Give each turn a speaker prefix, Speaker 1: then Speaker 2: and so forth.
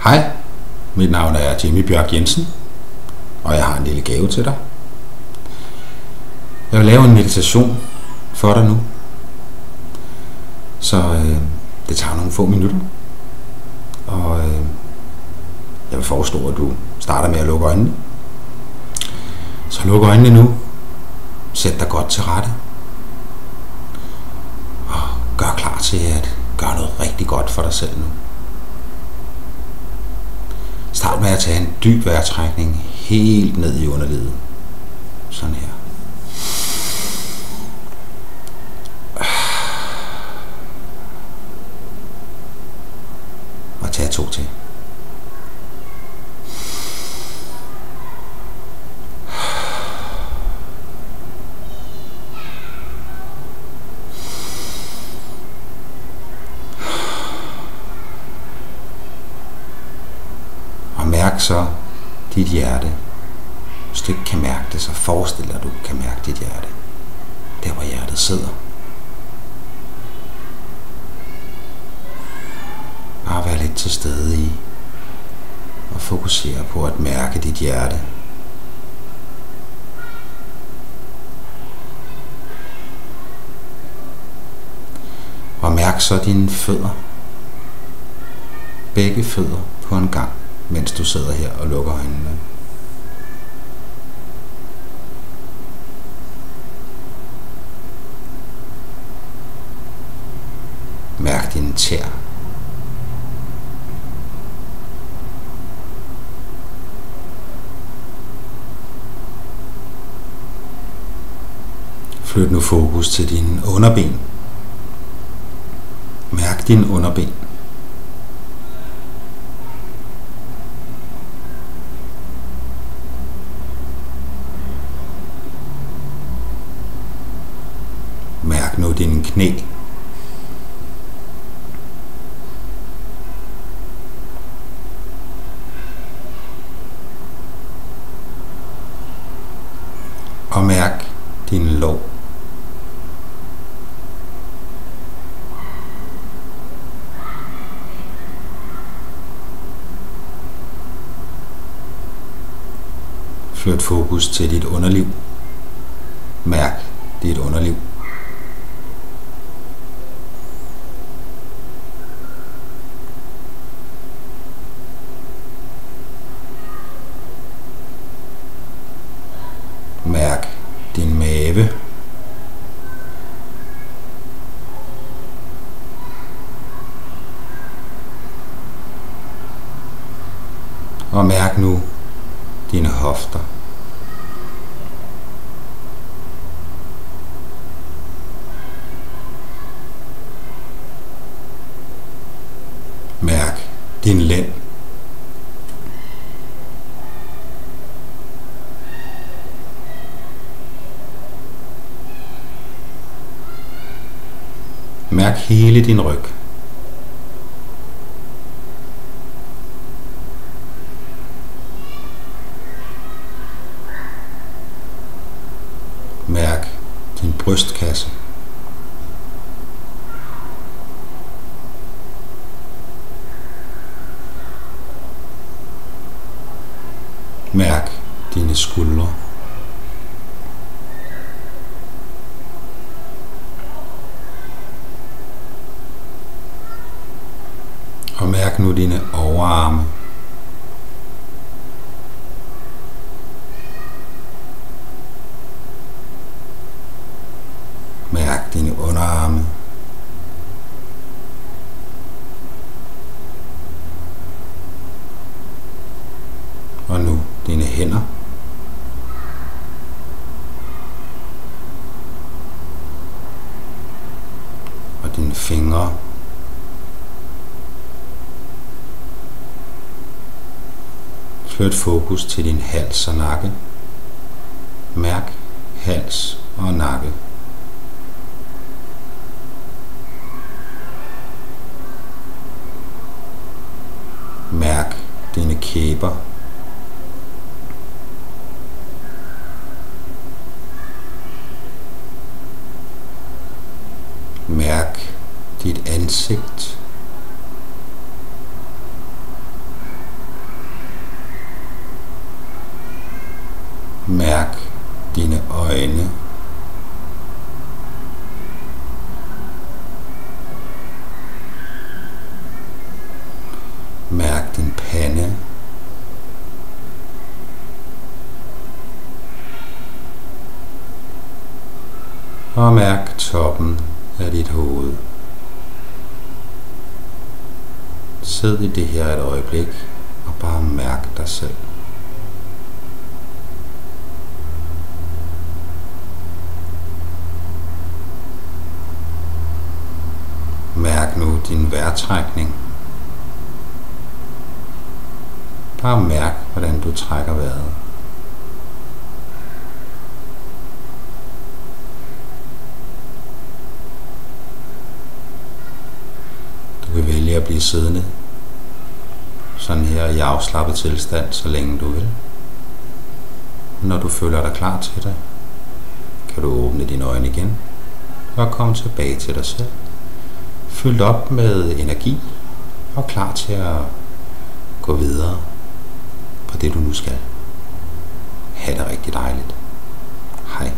Speaker 1: Hej, mit navn er Jimmy Bjørk Jensen, og jeg har en lille gave til dig. Jeg vil lave en meditation for dig nu, så det tager nogle få minutter. Og jeg vil foreslå, at du starter med at lukke øjnene. Så luk øjnene nu. Sæt dig godt til rette. Og gør klar til at gøre noget rigtig godt for dig selv nu. Start med at tage en dyb vejrtrækning helt ned i underlivet. Sådan her. Og tag 2 til. Mærk så dit hjerte. Hvis du ikke kan mærke det, så forestil dig, at du kan mærke dit hjerte. Der hvor hjertet sidder. Bare vær lidt til stede i og fokusere på at mærke dit hjerte. Og mærk så dine fødder. Begge fødder på en gang, mens du sidder her og lukker øjnene. Mærk dine tæer. Flyt nu fokus til dine underben. Mærk dine underben. Mærk nu dine knæ. Og mærk dine lår. Flyt fokus til dit underliv. Mærk dit underliv. Mærk din mave. Og mærk nu dine hofter. Mærk din lænd. Mærk hele din ryg. Mærk din brystkasse. Mærk dine skuldre. Og mærk nu dine overarme. Mærk dine underarme. Og nu dine hænder. Og dine fingre. Flyt fokus til din hals og nakke. Mærk hals og nakke. Mærk dine kæber. Mærk dit ansigt. toppen af dit hoved. Sid i det her et øjeblik og bare mærk dig selv. Mærk nu din vejrtrækning. Bare mærk, hvordan du trækker vejret. Du kan vælge at blive siddende sådan her i afslappet tilstand, så længe du vil. Når du føler dig klar til det, kan du åbne dine øjne igen og komme tilbage til dig selv. Fyldt op med energi og klar til at gå videre på det, du nu skal. Ha' det rigtig dejligt. Hej.